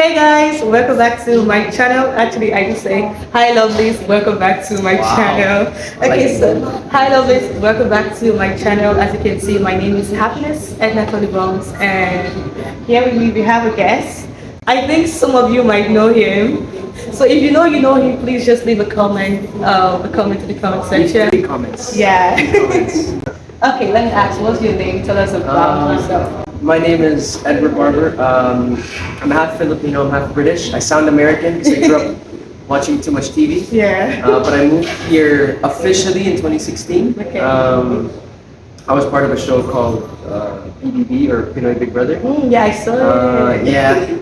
Hey guys, welcome back to my channel. Actually, I just say hi lovelies, welcome back to my channel. Okay, so hi lovelies, welcome back to my channel. As you can see, my name is Happiness Edna Bones, and here with me we have a guest. I think some of you might know him. So if you know him, please just leave a comment in the comment section. Leave comments. Yeah. Comments. Okay, let me ask, what's your name? Tell us about yourself. My name is Edward Barber. I'm half Filipino, I'm half British. I sound American because I grew up watching too much TV. Yeah. But I moved here officially in 2016. Okay. I was part of a show called PBB or PINOY Big Brother. Yeah, I saw it. Yeah.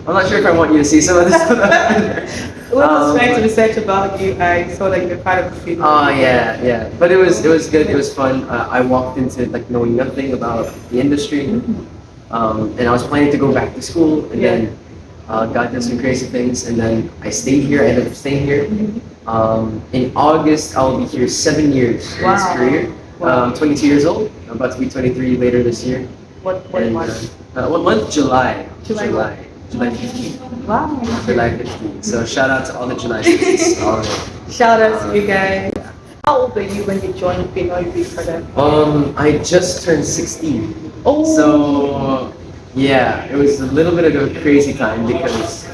I'm not sure if I want you to see some of this. When I was trying to research about you, I saw like you're part of the film. Oh yeah. But it was good. It was fun. I walked into it like knowing nothing about the industry, and I was planning to go back to school, and then God did some crazy things, and then I stayed here. I ended up staying here. In August, I'll be here 7 years in this career. I'm 22 years old. I'm about to be 23 later this year. What month? What month? July. July 15th. Wow. July 15th. So shout out to all the July students. All of them. Shout out to you guys. How old were you when you joined PINOY Big Brother? I just turned 16. Oh. So yeah, it was a little bit of a crazy time because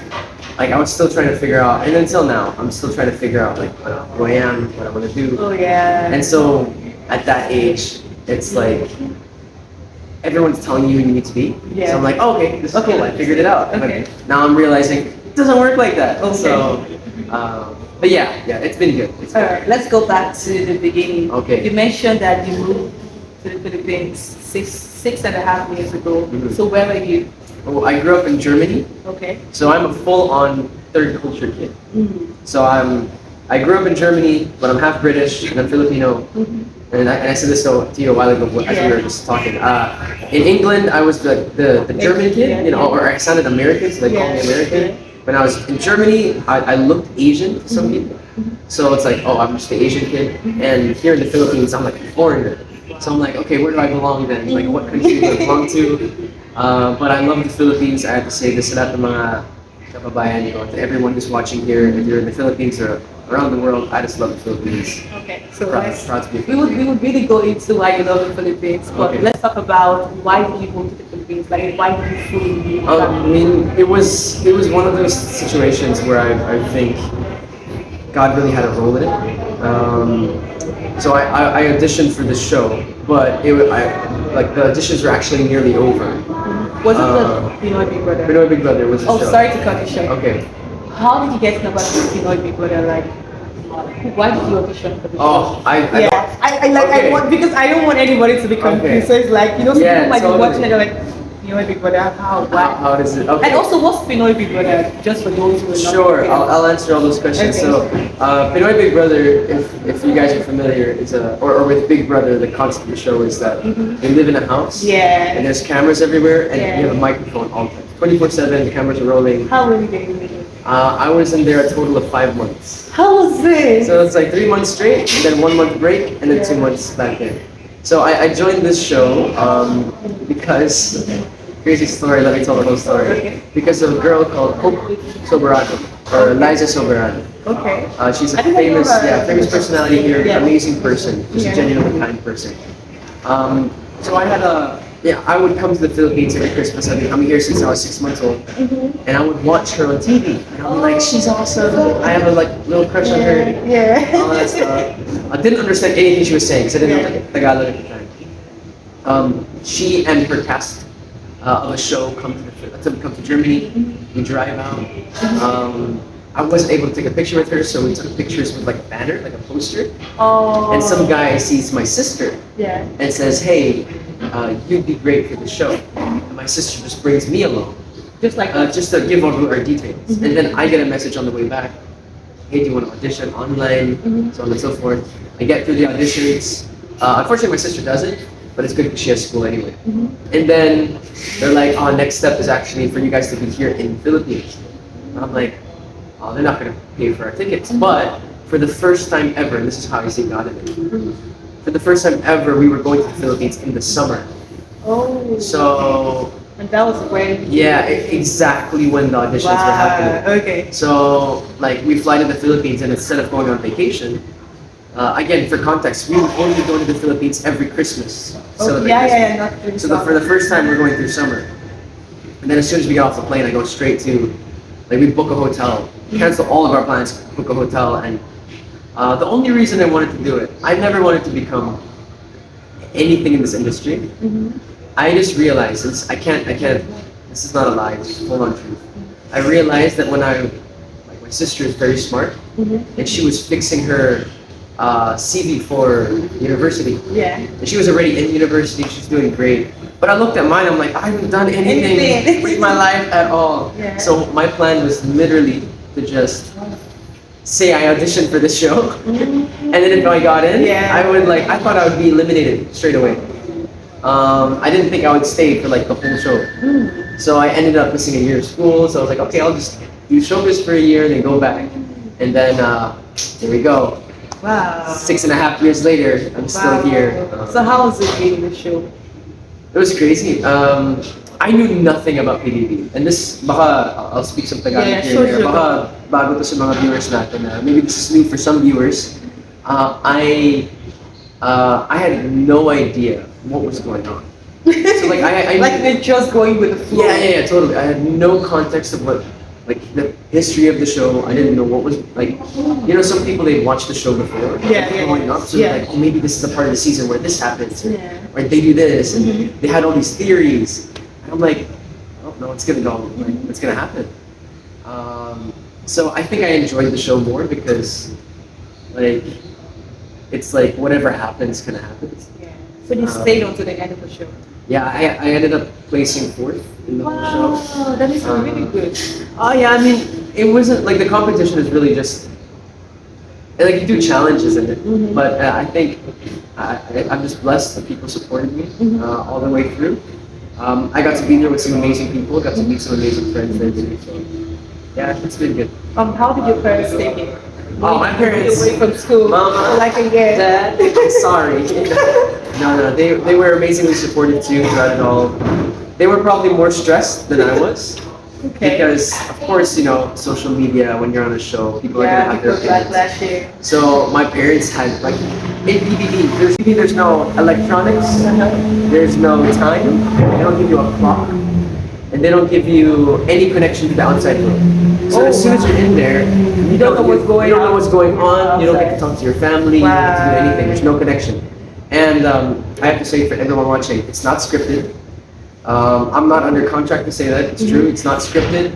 like I was still trying to figure out, and until now, I'm still trying to figure out like who I am, what I want to do. Oh yeah. And so at that age, it's like everyone's telling you who you need to be. Yeah. So I'm like, oh, okay, this is cool. I figured it out. Okay. But now I'm realizing it doesn't work like that. Okay. So, but yeah, it's been good. It's All good. right, let's go back to the beginning. Okay. You mentioned that you moved to the Philippines six and a half years ago. Mhm. So where were you? Oh, I grew up in Germany, Okay. so I'm a full-on third culture kid. So I grew up in Germany, but I'm half British and I'm Filipino. And I said this to you a while ago as we were just talking. In England, I was the German kid, or I sounded American, so they called me American. When I was in Germany, I looked Asian to some people. So it's like, oh, I'm just the Asian kid. And here in the Philippines, I'm like a foreigner. So I'm like, okay, where do I belong then? Like, what country do I belong to? But I love the Philippines. I have to say this to lahat ng mga kababayan, to everyone who's watching here, if you're in the Philippines or around the world, I just love the Philippines. Okay. So Proud to be we would really go into why you love the Philippines, but let's talk about why did you move to the Philippines? Like why did you fully move? I mean, it was one of those situations where I think God really had a role in it. So I auditioned for the show, but like the auditions were actually nearly over. Was it the PINOY Big Brother? PINOY Big Brother was the show. Oh, sorry to cut you short. Okay. How did you get to know about the PINOY Big Brother? Like, why did you audition for the show? Oh, I I want, because I don't want anybody to be confused. Okay. So it's like, some Yeah, people might totally. be watching and they're like, PINOY Big Brother, How does it? Okay. And also, what's PINOY Big Brother? Just for those who are not Sure, familiar. I'll answer all those questions. Okay. So, PINOY Big Brother, if you guys are familiar, is or with Big Brother, the concept of the show is that they live in a house. Yeah. And there's cameras everywhere, and Yeah. you have a microphone all the time. 24/7, the cameras are rolling. How many days did you? I was in there a total of 5 months. How was it? So it's like 3 months straight, and then 1 month break, and then 2 months back in. So I joined this show because, crazy story, let me tell the whole story. Because of a girl called Hope Soberano, or Liza Soberano. Okay. She's a I think I know famous, her. famous personality here, Yeah. amazing person, just Yeah. a genuinely kind person. So I had I would come to the Philippines every Christmas. I've been coming here since I was 6 months old, and I would watch her on TV. And I would be like, she's awesome. I have a little crush on her. Yeah. All that stuff. I didn't understand anything she was saying because I didn't know Tagalog at the time. She and her cast of a show come to Germany. We drive out. I wasn't able to take a picture with her, so we took pictures with like a banner, like a poster. Oh. And some guy sees my sister Yeah. and says, "Hey, you'd be great for the show." And my sister just brings me along, Just like just to give over our details. And then I get a message on the way back. Hey, do you want to audition online? So on and so forth. I get through the auditions. Unfortunately, my sister doesn't, but it's good because she has school anyway. And then they're like, "Oh, next step is actually for you guys to be here in the Philippines." And I'm like, "Oh, they're not going to pay for our tickets." But for the first time ever, and this is how I see God in it. For the first time ever, we were going to the Philippines in the summer. Oh. So And that was when. Yeah, exactly when the auditions were happening. Okay. So, like, we fly to the Philippines, and instead of going on vacation, again, for context, we would only go to the Philippines every Christmas. Oh, Celebrate yeah, Christmas. yeah, not during So for the summer. first time, we're going through summer. And then as soon as we get off the plane, I go straight to, like, we book a hotel, cancel all of our plans, book a hotel, and the only reason I wanted to do it, I never wanted to become anything in this industry. Mhm. I just realized, I can't, this is not a lie, this is full on truth. I realized that like my sister is very smart, Mhm. and she was fixing her CV for university. Yeah. And she was already in university, she's doing great. But I looked at mine, I'm like, I haven't done anything Anything. with my life at all. Yeah. So my plan was literally to just say I auditioned for this show, and then if I got in, Yeah. I thought I would be eliminated straight away. I didn't think I would stay for like the whole show. So I ended up missing a year of school, so I was like, okay, I'll just do showbiz for a year, then go back. And then, here we go. Wow. 6.5 years later, I'm still Wow. here. So how was it being the show? It was crazy. I knew nothing about PDB. And this, baka, I'll speak some Tagalog Yeah, here. sure, There. sure. Baka bago to sa mga viewers natin. Maybe this is new for some viewers. I had no idea what was going on. So like I Like they're just going with the flow. yeah, totally. I had no context of what, like the history of the show. I didn't know what was like. You know, some people they watch the show before growing up, so they're like, oh, maybe this is a part of the season where this happens, or, Yeah. or they do this, and they had all these theories. And I'm like, oh no, it's gonna go. Like, what's gonna happen? So I think I enjoyed the show more because, like, it's like whatever happens, kind of happens. Yeah. So you stayed on to the end of the show. Yeah, I ended up placing fourth in the whole show. Wow, that is really good. Oh yeah, I mean, it wasn't like the competition is really just like you do challenges in it, but I think I'm just blessed that people supported me all the way through. I got to be there with some amazing people, got to meet some amazing friends there too. So yeah, it's been good. How did your parents take it? Oh, my parents. Away from school. Mama. For like a year. Dad, I'm sorry. No, they were amazingly supportive too throughout it all. They were probably more stressed than I was. Okay. Because, of course, you know, social media, when you're on a show, people are going to have their because like opinions. last year. So my parents had, like, in PBB, there's no electronics, there's no time, they don't give you a clock, and they don't give you any connection to the outside world. So as soon as you're in there, you don't know what's going you don't know on what's going on, you don't get to outside. talk to your family, you don't get to do Wow. anything, there's no connection. And I have to say for everyone watching, it's not scripted. I'm not under contract to say that, it's true, it's not scripted.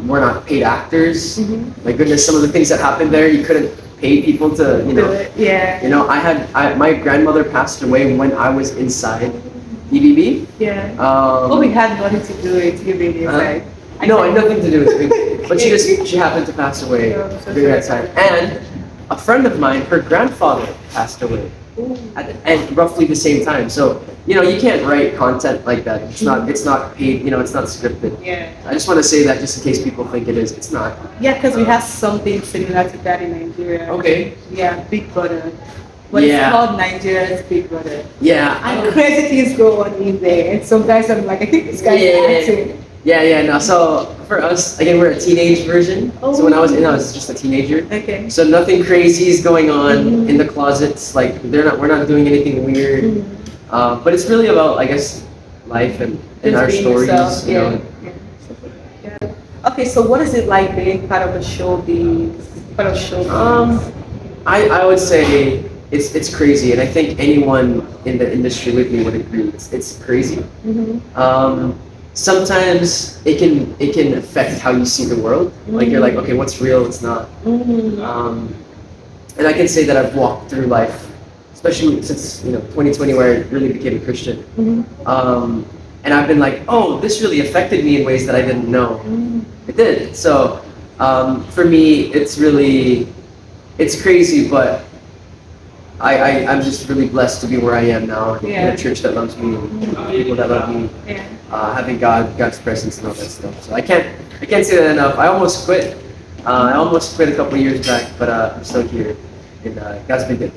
We're not paid actors. My goodness, some of the things that happened there, you couldn't pay people to, you Do know. it. Yeah. You know, my grandmother passed away when I was inside EBB. Yeah. Well, we had nothing to do with you being inside. No, it had nothing to do with it. But she happened to pass away Yeah, I'm so during that sorry. time. And a friend of mine, her grandfather passed away at roughly the same time. So, you know, you can't write content like that. It's not paid, you know, it's not scripted. Yeah. I just want to say that just in case people think it is. It's not. Yeah, because we have something similar to that in Nigeria. Okay. Yeah, Big Brother. But Yeah. it's called Nigeria's Big Brother. Yeah. And crazy things go on in there. And sometimes I'm like, I think this guy is acting. Yeah, no. So for us, again, we're a teenage version. So when I was in, I was just a teenager. Okay. So nothing crazy is going on in the closets. Like we're not doing anything weird. But it's really about, I guess, life and Just our being stories. yourself, You know. Yeah. Okay, so what is it like being part of a showbiz? Part of showbiz? I would say it's crazy, and I think anyone in the industry with me would agree. It's crazy. Sometimes it can affect how you see the world. Like you're like, okay, what's real? What's not? And I can say that I've walked through life, especially since 2020, where I really became a Christian. And I've been like, oh, this really affected me in ways that I didn't know. It did. So for me, it's crazy, but I'm just really blessed to be where I am now, in a church that loves me, people that love me, having God's presence and all that stuff. So I can't say that enough. I almost quit. I almost quit a couple years back, but I'm still here, and God's been good.